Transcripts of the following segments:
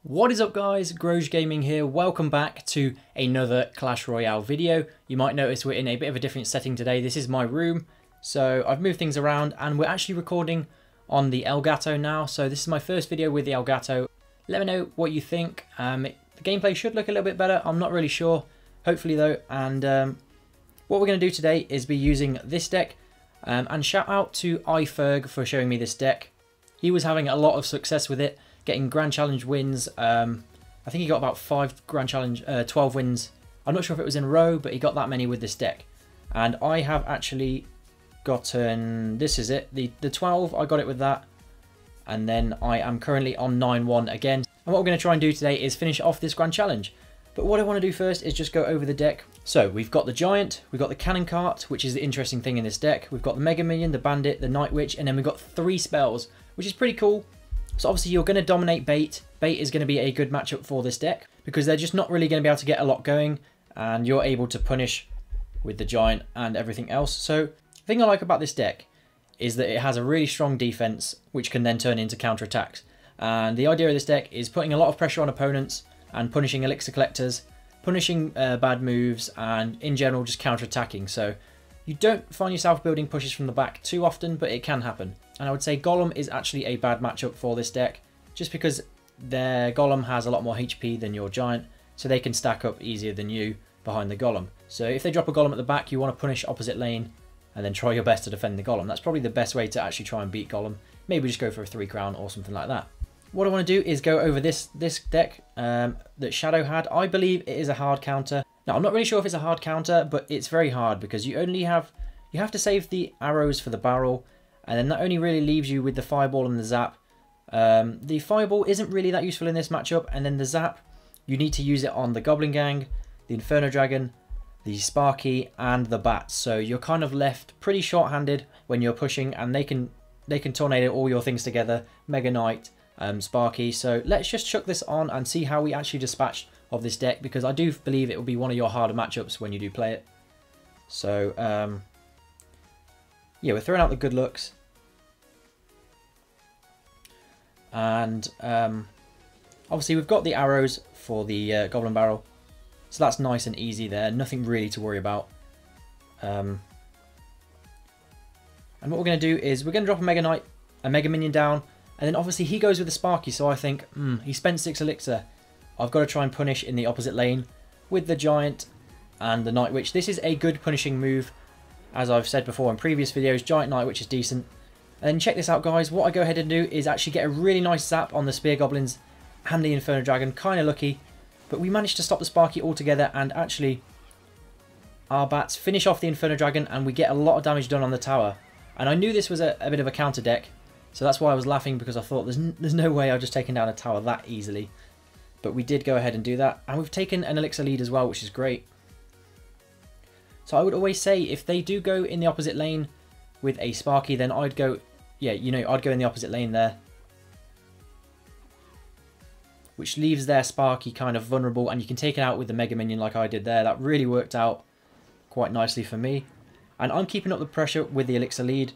What is up guys, Groge Gaming here, welcome back to another Clash Royale video. You might notice we're in a bit of a different setting today. This is my room, so I've moved things around and we're actually recording on the Elgato now. So this is my first video with the Elgato. Let me know what you think. The gameplay should look a little bit better, I'm not really sure, hopefully though. And what we're going to do today is be using this deck. And shout out to iFerg for showing me this deck. He was having a lot of success with it, getting Grand Challenge wins. I think he got about 12 wins. I'm not sure if it was in a row, but he got that many with this deck. And I have actually gotten, this is it, the 12, I got it with that. And then I am currently on 9-1 again. And what we're going to try and do today is finish off this Grand Challenge. But what I want to do first is just go over the deck. So we've got the Giant, we've got the Cannon Cart, which is the interesting thing in this deck. We've got the Mega Minion, the Bandit, the Night Witch, and then we've got 3 spells, which is pretty cool. So obviously you're going to dominate Bait. Bait is going to be a good matchup for this deck because they're just not really going to be able to get a lot going, and you're able to punish with the Giant and everything else. So the thing I like about this deck is that it has a really strong defense, which can then turn into counterattacks. And the idea of this deck is putting a lot of pressure on opponents and punishing Elixir Collectors, punishing bad moves, and in general just counter-attacking. So you don't find yourself building pushes from the back too often, but it can happen. And I would say Golem is actually a bad matchup for this deck, just because their Golem has a lot more HP than your Giant, so they can stack up easier than you behind the Golem. So if they drop a Golem at the back, you want to punish opposite lane and then try your best to defend the Golem. That's probably the best way to actually try and beat Golem. Maybe just go for a 3 crown or something like that. What I want to do is go over this deck that Shadow had. I believe it is a hard counter. Now, I'm not really sure if it's a hard counter, but it's very hard because you have to save the arrows for the barrel, and then that only really leaves you with the Fireball and the Zap. The Fireball isn't really that useful in this matchup, and then the Zap, you need to use it on the Goblin Gang, the Inferno Dragon, the Sparky, and the Bats. So you're kind of left pretty short-handed when you're pushing, and they can tornado all your things together, Mega Knight, Sparky. So let's just chuck this on and see how we actually dispatch of this deck, because I do believe it will be one of your harder matchups when you do play it. So yeah, we're throwing out the good looks, and obviously we've got the arrows for the Goblin Barrel, so that's nice and easy there, nothing really to worry about. And what we're going to do is we're going to drop a Mega Knight, a Mega Minion down, and then obviously he goes with the Sparky, so I think, he spent 6 Elixir. I've got to try and punish in the opposite lane with the Giant and the Night Witch. This is a good punishing move. As I've said before in previous videos, Giant Night Witch is decent. And then check this out guys, what I go ahead and do is actually get a really nice zap on the Spear Goblins and the Inferno Dragon, kind of lucky. But we managed to stop the Sparky altogether, and actually our Bats finish off the Inferno Dragon and we get a lot of damage done on the tower. And I knew this was a bit of a counter deck, so that's why I was laughing, because I thought there's no way I've just taken down a tower that easily. But we did go ahead and do that, and we've taken an Elixir lead as well, which is great. So I would always say, if they do go in the opposite lane with a Sparky, then I'd go, yeah, you know, I'd go in the opposite lane there. Which leaves their Sparky kind of vulnerable, and you can take it out with the Mega Minion like I did there. That really worked out quite nicely for me. And I'm keeping up the pressure with the Elixir lead.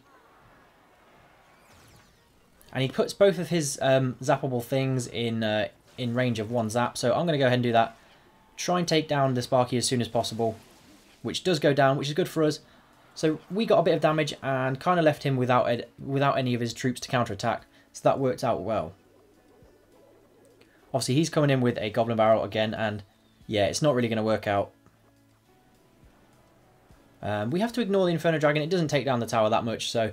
And he puts both of his zappable things in range of 1 zap, so I'm going to go ahead and do that. Try and take down the Sparky as soon as possible, which does go down, which is good for us. So we got a bit of damage and kind of left him without any of his troops to counterattack, so that worked out well. Obviously he's coming in with a Goblin Barrel again, and yeah, it's not really going to work out. We have to ignore the Inferno Dragon. It doesn't take down the tower that much, so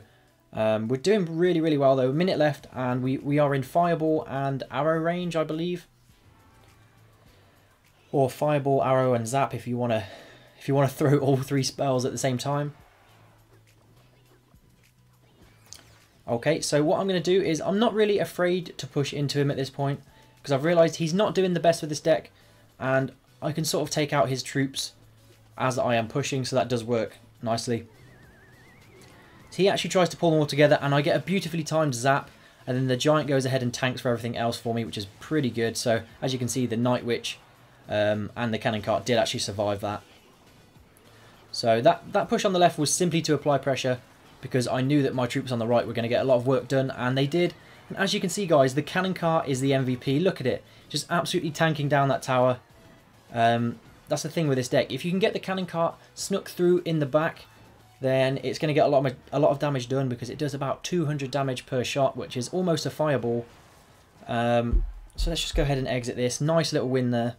we're doing really, really well though. A minute left, and we are in Fireball and Arrow range, I believe. Or Fireball, Arrow, and Zap if you want to throw all 3 spells at the same time. Okay, so what I'm going to do is I'm not really afraid to push into him at this point, because I've realised he's not doing the best with this deck, and I can sort of take out his troops as I am pushing, so that does work nicely. So he actually tries to pull them all together, and I get a beautifully timed zap, and then the Giant goes ahead and tanks for everything else for me, which is pretty good. So as you can see, the Night Witch and the Cannon Cart did actually survive that. So that push on the left was simply to apply pressure because I knew that my troops on the right were going to get a lot of work done, and they did. And as you can see, guys, the cannon cart is the MVP. Look at it, just absolutely tanking down that tower. That's the thing with this deck. If you can get the cannon cart snuck through in the back, then it's going to get a lot of damage done, because it does about 200 damage per shot, which is almost a fireball. So let's just go ahead and exit this. Nice little win there.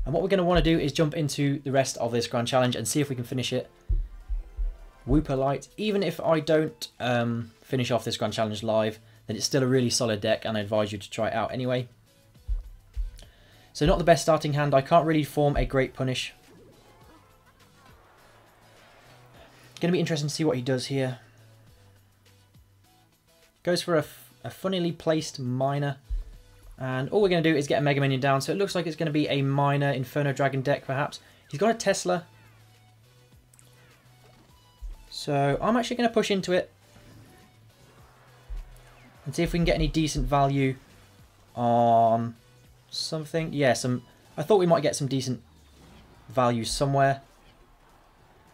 And what we're going to want to do is jump into the rest of this Grand Challenge and see if we can finish it. Whooper Light. Even if I don't finish off this Grand Challenge live, then it's still a really solid deck, and I advise you to try it out anyway. So not the best starting hand. I can't really form a great punish. Going to be interesting to see what he does here. Goes for a funnily placed miner. And all we're going to do is get a Mega Minion down. So it looks like it's going to be a miner Inferno Dragon deck, perhaps. He's got a Tesla. So I'm actually going to push into it and see if we can get any decent value on something. Yeah, I thought we might get some decent value somewhere.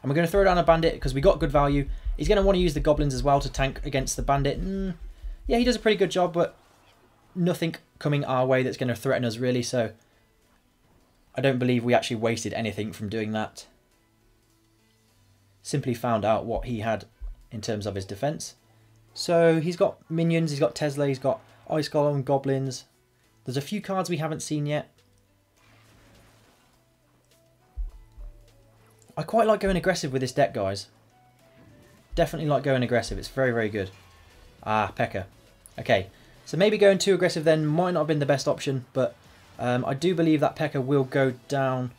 And we're going to throw down a bandit because we got good value. He's going to want to use the goblins as well to tank against the bandit. Yeah, he does a pretty good job, but nothing coming our way that's going to threaten us really. So I don't believe we actually wasted anything from doing that. Simply found out what he had in terms of his defense. So he's got minions, he's got Tesla, he's got Ice Golem, goblins. There's a few cards we haven't seen yet. I quite like going aggressive with this deck, guys. Definitely like going aggressive. It's very, very good. Ah, P.E.K.K.A. Okay, so maybe going too aggressive then might not have been the best option, but I do believe that P.E.K.K.A. will go down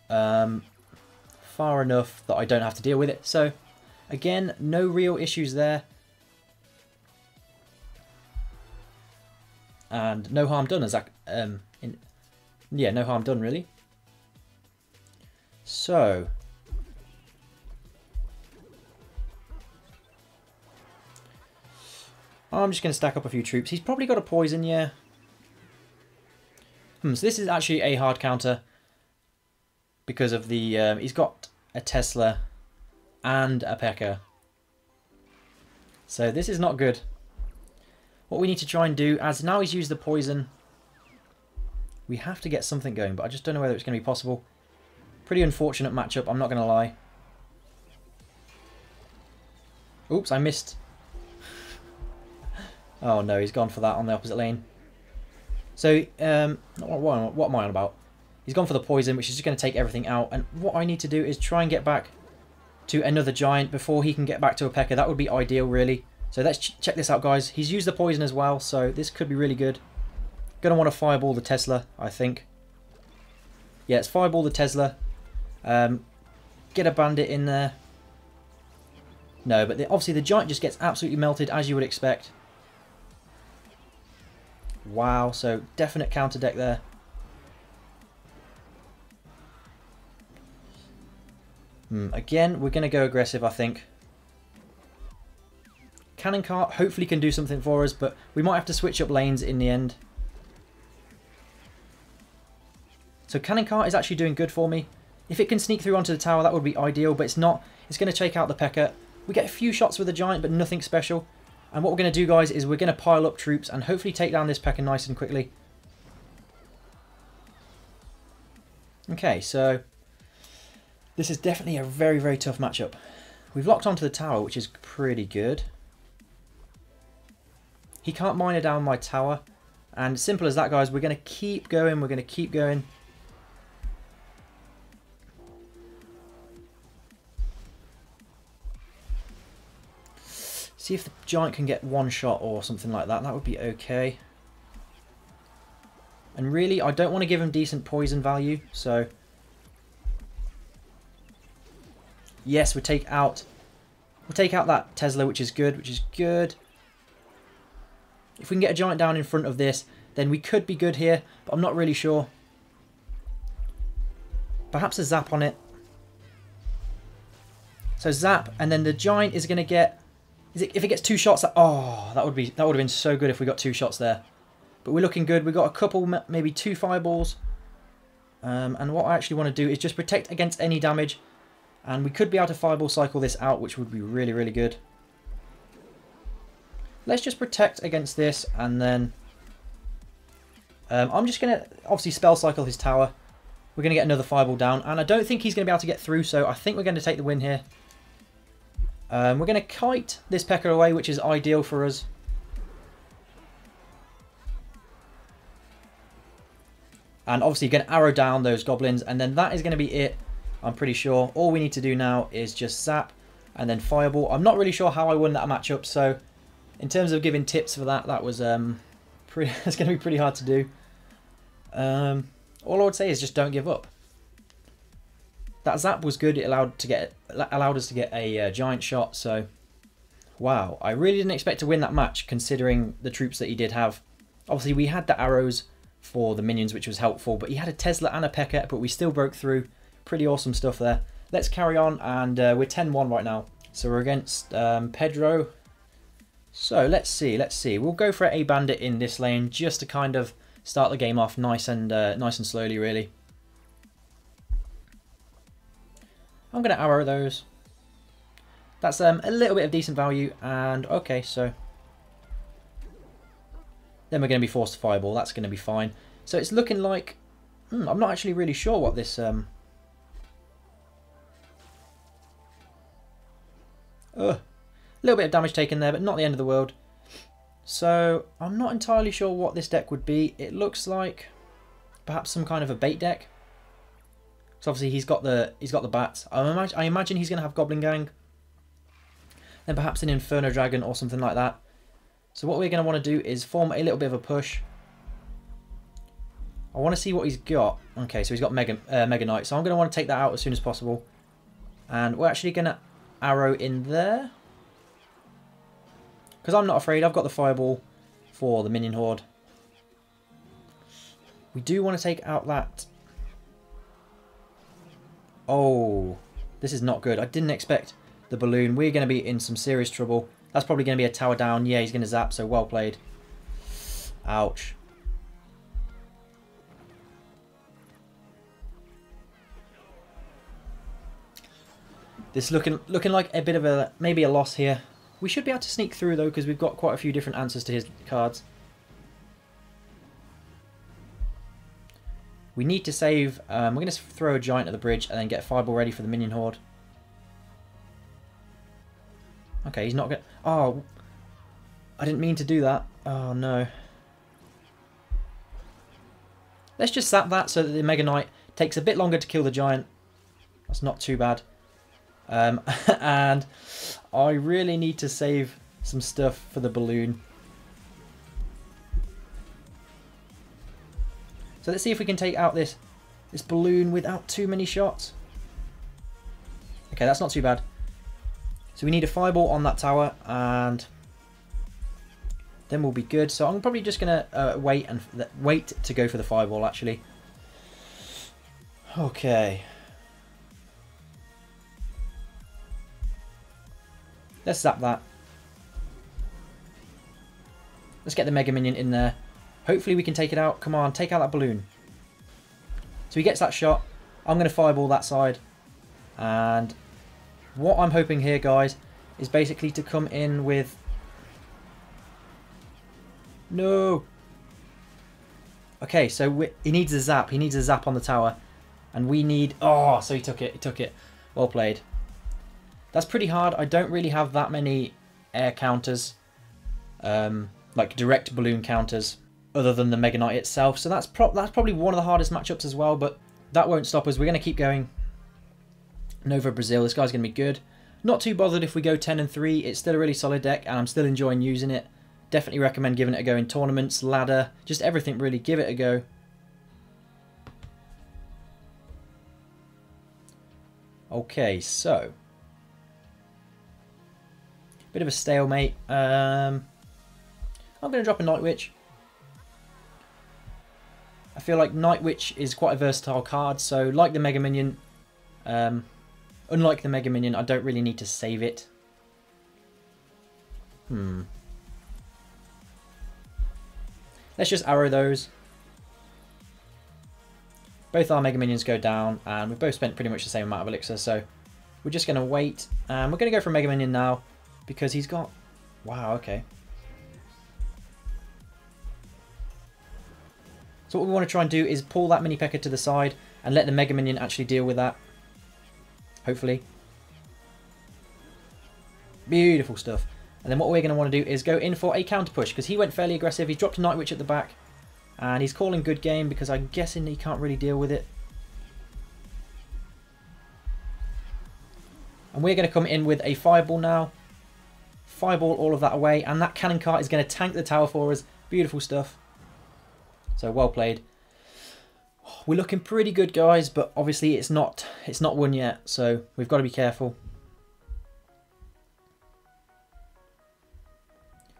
far enough that I don't have to deal with it. So, again, no real issues there. And no harm done, as yeah, no harm done really. So I'm just going to stack up a few troops. He's probably got a poison, yeah. So this is actually a hard counter because of the he's got a Tesla and a P.E.K.K.A. So this is not good. What we need to try and do, as now he's used the poison, we have to get something going, but I just don't know whether it's going to be possible. Pretty unfortunate matchup, I'm not going to lie. Oops, I missed. Oh no, he's gone for that on the opposite lane. So, what am I on about? He's gone for the poison, which is just going to take everything out. And what I need to do is try and get back to another giant before he can get back to a P.E.K.K.A. That would be ideal, really. So let's check this out, guys. He's used the poison as well, so this could be really good. Going to want to fireball the Tesla, I think. Yeah, let's fireball the Tesla. Get a bandit in there. No, but obviously the giant just gets absolutely melted, as you would expect. Wow, so definite counter deck there. Again, we're going to go aggressive, I think. Cannon cart hopefully can do something for us, but we might have to switch up lanes in the end. So cannon cart is actually doing good for me. If it can sneak through onto the tower, that would be ideal, but it's not. It's going to take out the P.E.K.K.A. We get a few shots with the giant, but nothing special. And what we're going to do, guys, is we're going to pile up troops and hopefully take down this P.E.K.K.A. nice and quickly. Okay, so this is definitely a very, very tough matchup. We've locked onto the tower, which is pretty good. He can't miner down my tower. And simple as that, guys. We're going to keep going. We're going to keep going. See if the giant can get one shot or something like that. That would be okay. And really, I don't want to give him decent poison value. So, yes, we'll take out that Tesla, which is good. If we can get a giant down in front of this, then we could be good here, but I'm not really sure. Perhaps a zap on it. So zap, and then the giant is going to get... if it gets 2 shots, that would have been so good if we got 2 shots there. But we're looking good. We've got a couple, maybe 2 fireballs. And what I actually want to do is just protect against any damage. And we could be able to fireball cycle this out, which would be really, really good. Let's just protect against this, and then I'm just going to obviously spell cycle his tower. We're going to get another fireball down, and I don't think he's going to be able to get through, so I think we're going to take the win here. We're going to kite this P.E.K.K.A away, which is ideal for us. And obviously you're going to arrow down those goblins, and then that is going to be it, I'm pretty sure. All we need to do now is just zap and then fireball. I'm not really sure how I won that matchup, so in terms of giving tips for that, that was it's going to be pretty hard to do. All I would say is just don't give up. That zap was good. It allowed us to get a giant shot. So, wow, I really didn't expect to win that match considering the troops that he did have. Obviously, we had the arrows for the minions, which was helpful, but he had a Tesla and a P.E.K.K.A, but we still broke through. Pretty awesome stuff there. Let's carry on, and we're 10-1 right now. So we're against Pedro. So let's see. We'll go for a bandit in this lane just to kind of start the game off nice and slowly, really. I'm going to arrow those. That's a little bit of decent value, and okay, so then we're going to be forced to fireball. That's going to be fine. So it's looking like I'm not actually really sure what this a little bit of damage taken there, but not the end of the world. So I'm not entirely sure what this deck would be. It looks like perhaps some kind of a bait deck. So obviously he's got the bats. I imagine he's going to have Goblin Gang. Then perhaps an Inferno Dragon or something like that. So what we're going to want to do is form a little bit of a push. I want to see what he's got. Okay, so he's got Mega Knight. So I'm going to want to take that out as soon as possible. And we're actually going to arrow in there. Because I'm not afraid. I've got the fireball for the minion horde. We do want to take out that. Oh, this is not good. I didn't expect the balloon. We're going to be in some serious trouble. That's probably going to be a tower down. Yeah, he's going to zap, so well played. Ouch. This looking like a bit of maybe a loss here. We should be able to sneak through though, because we've got quite a few different answers to his cards. We need to save. We're going to throw a giant at the bridge and then get a fireball ready for the minion horde. Okay, he's not going to... Oh, I didn't mean to do that. Oh, no. Let's just zap that so that the Mega Knight takes a bit longer to kill the giant. That's not too bad. And I really need to save some stuff for the balloon. So let's see if we can take out this balloon without too many shots. Okay, that's not too bad. So we need a fireball on that tower, and then we'll be good. So I'm probably just going to wait to go for the fireball, actually. Okay. Let's zap that. Let's get the Mega Minion in there. Hopefully we can take it out. Come on, take out that balloon. So he gets that shot. I'm going to fireball that side. And what I'm hoping here, guys, is basically to come in with... No! Okay, so he needs a zap. He needs a zap on the tower. And we need... Oh, so he took it. He took it. Well played. That's pretty hard. I don't really have that many air counters. Like direct balloon counters. Other than the Mega Knight itself. So that's probably one of the hardest matchups as well. But that won't stop us. We're going to keep going. Nova Brazil. This guy's going to be good. Not too bothered if we go 10-3. It's still a really solid deck. And I'm still enjoying using it. Definitely recommend giving it a go in tournaments, ladder. Just everything really. Give it a go. Okay, so. Bit of a stalemate. I'm going to drop a Night Witch. I feel like Night Witch is quite a versatile card, so like the Mega Minion, unlike the Mega Minion, I don't really need to save it. Let's just arrow those. Both our Mega Minions go down, and we've both spent pretty much the same amount of elixir, so we're just going to wait. And we're going to go for Mega Minion now because he's got... Wow, okay. So what we want to try and do is pull that Mini P.E.K.K.A to the side and let the Mega Minion actually deal with that. Hopefully. Beautiful stuff. And then what we're going to want to do is go in for a counter push because he went fairly aggressive. He dropped a Night Witch at the back. And he's calling good game because I'm guessing he can't really deal with it. And we're going to come in with a Fireball now. Fireball all of that away. And that Cannon Cart is going to tank the tower for us. Beautiful stuff. So well played. We're looking pretty good, guys, but obviously it's not won yet, so we've got to be careful.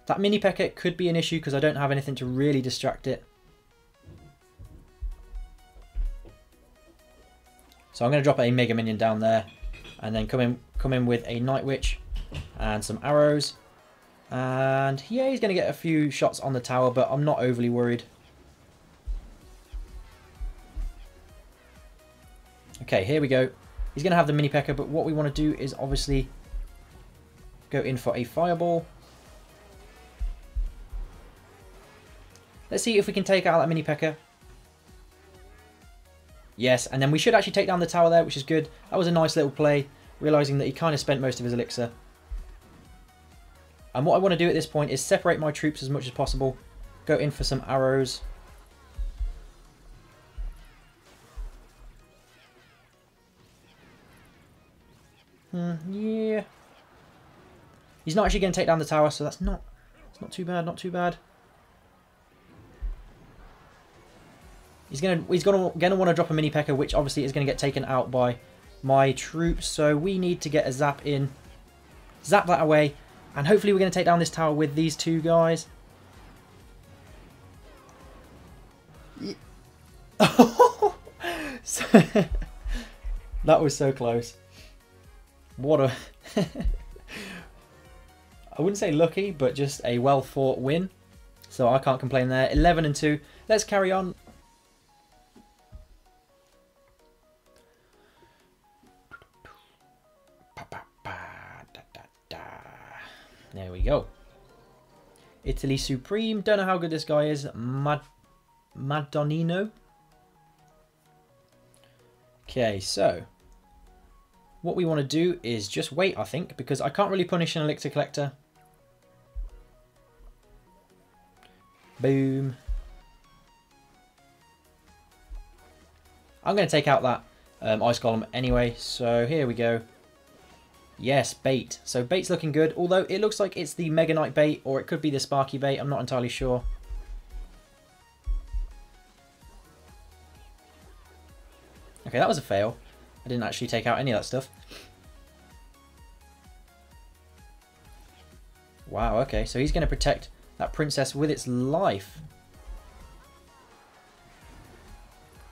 That Mini P.E.K.K.A could be an issue because I don't have anything to really distract it. So I'm going to drop a Mega Minion down there and then come in with a Night Witch and some arrows. And yeah, he's going to get a few shots on the tower, but I'm not overly worried. Okay, here we go. He's going to have the Mini P.E.K.K.A, but what we want to do is obviously go in for a Fireball. Let's see if we can take out that Mini P.E.K.K.A. Yes, and then we should actually take down the tower there, which is good. That was a nice little play, realising that he kind of spent most of his elixir. And what I want to do at this point is separate my troops as much as possible. Go in for some arrows. Yeah. He's not actually going to take down the tower, so it's not too bad, not too bad. He's gonna want to drop a Mini P.E.K.K.A, which obviously is going to get taken out by my troops. So we need to get a zap in, zap that away, and hopefully we're going to take down this tower with these two guys. Yeah. That was so close. What a I wouldn't say lucky, but just a well fought win. So I can't complain there. 11-2. Let's carry on. There we go. Italy Supreme. Don't know how good this guy is. Madonino. Okay, so what we want to do is just wait, I think, because I can't really punish an Elixir Collector. Boom. I'm going to take out that Ice Golem anyway, so here we go. Yes, bait. So bait's looking good, although it looks like it's the Mega Knight bait, or it could be the Sparky bait. I'm not entirely sure. Okay, that was a fail. I didn't actually take out any of that stuff. Wow, okay, so he's going to protect that princess with its life.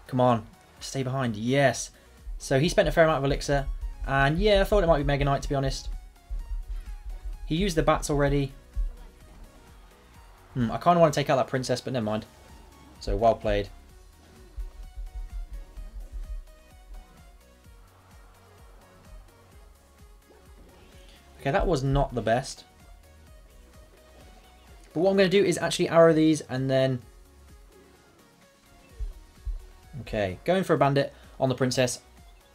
Come on, stay behind. Yes. So he spent a fair amount of elixir. And yeah, I thought it might be Mega Knight, to be honest. He used the bats already. I kind of want to take out that princess, but never mind. So well played. Okay, that was not the best. But what I'm going to do is actually arrow these and then... Okay, going for a bandit on the princess.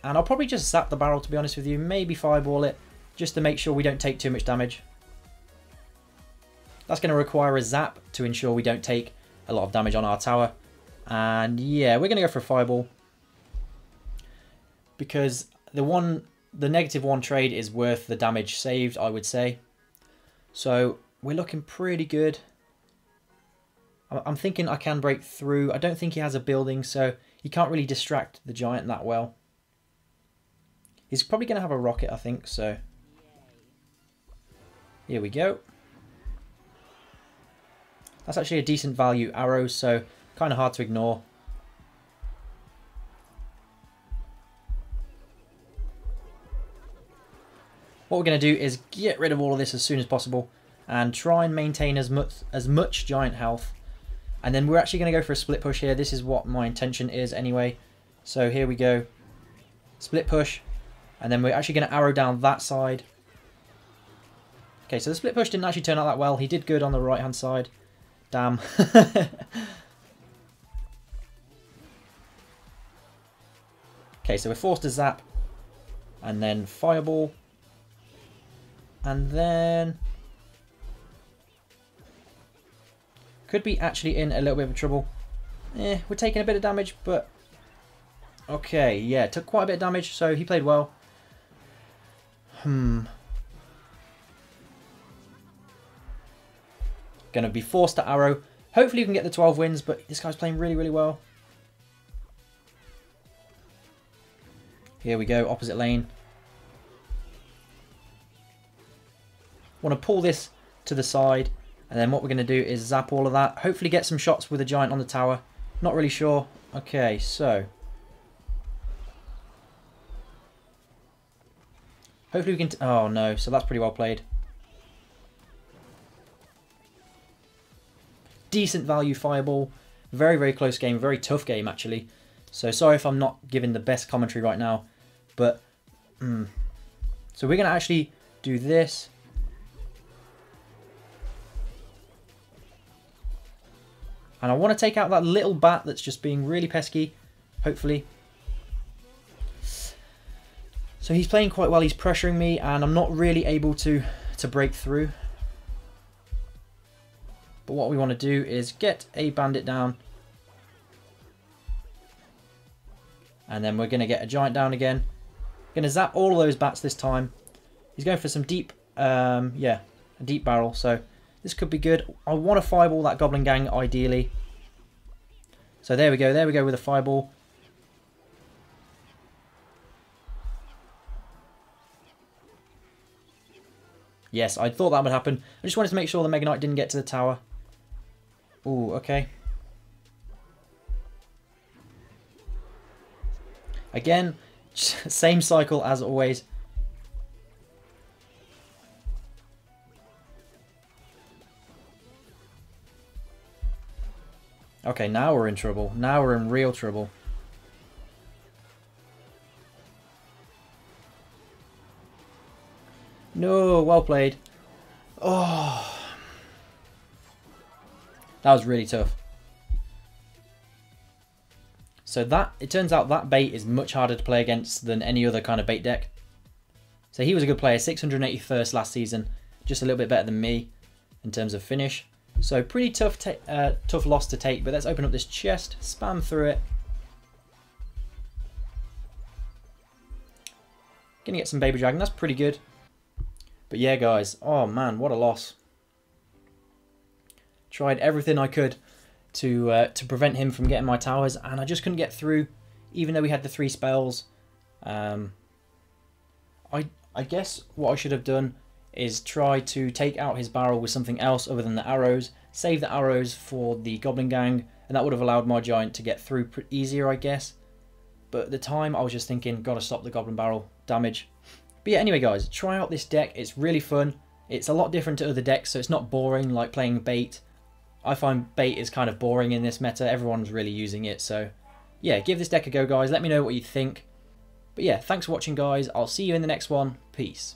And I'll probably just zap the barrel, to be honest with you. Maybe fireball it, just to make sure we don't take too much damage. That's going to require a zap to ensure we don't take a lot of damage on our tower. And yeah, we're going to go for a fireball. Because the -1 trade is worth the damage saved, I would say. So we're looking pretty good. I'm thinking I can break through. I don't think he has a building, so he can't really distract the giant that well. He's probably going to have a rocket, I think, so here we go. That's actually a decent value arrow, so kind of hard to ignore. What we're going to do is get rid of all of this as soon as possible and try and maintain as much giant health. And then we're actually going to go for a split push here. This is what my intention is anyway. So here we go. Split push. And then we're actually going to arrow down that side. Okay, so the split push didn't actually turn out that well. He did good on the right-hand side. Damn. Okay, so we're forced to zap. And then fireball. And then... could be actually in a little bit of trouble. We're taking a bit of damage, but... okay, yeah, took quite a bit of damage, so he played well. Gonna be forced to arrow. Hopefully you can get the 12 wins, but this guy's playing really, really well. Here we go, opposite lane. Want to pull this to the side, and then what we're going to do is zap all of that. Hopefully get some shots with a giant on the tower. Not really sure. Okay, so... hopefully we can... oh no, so that's pretty well played. Decent value fireball. Very, very close game. Very tough game, actually. So sorry if I'm not giving the best commentary right now. But... so we're going to actually do this. And I want to take out that little bat that's just being really pesky. Hopefully. So he's playing quite well. He's pressuring me. And I'm not really able to break through. But what we want to do is get a bandit down. And then we're going to get a giant down again. Going to zap all of those bats this time. He's going for some deep, yeah, a deep barrel. So this could be good. I want to fireball that goblin gang ideally. So there we go. There we go with a fireball. Yes, I thought that would happen. I just wanted to make sure the Mega Knight didn't get to the tower. Ooh, okay. Again, same cycle as always. Okay, now we're in trouble. Now we're in real trouble. No, well played. Oh. That was really tough. So that, it turns out that bait is much harder to play against than any other kind of bait deck. So he was a good player, 681st last season, just a little bit better than me in terms of finish. So pretty tough tough loss to take, but let's open up this chest, spam through it. Gonna get some baby dragon, that's pretty good. But yeah guys, oh man, what a loss. Tried everything I could to prevent him from getting my towers, and I just couldn't get through, even though we had the 3 spells. I guess what I should have done is try to take out his barrel with something else other than the arrows, save the arrows for the goblin gang, and that would have allowed my giant to get through easier, I guess. But at the time I was just thinking, gotta stop the goblin barrel damage. But yeah, anyway guys, try out this deck, it's really fun. It's a lot different to other decks, so it's not boring like playing bait. I find bait is kind of boring in this meta, everyone's really using it, so yeah, give this deck a go guys, let me know what you think. But yeah, thanks for watching guys, I'll see you in the next one, peace.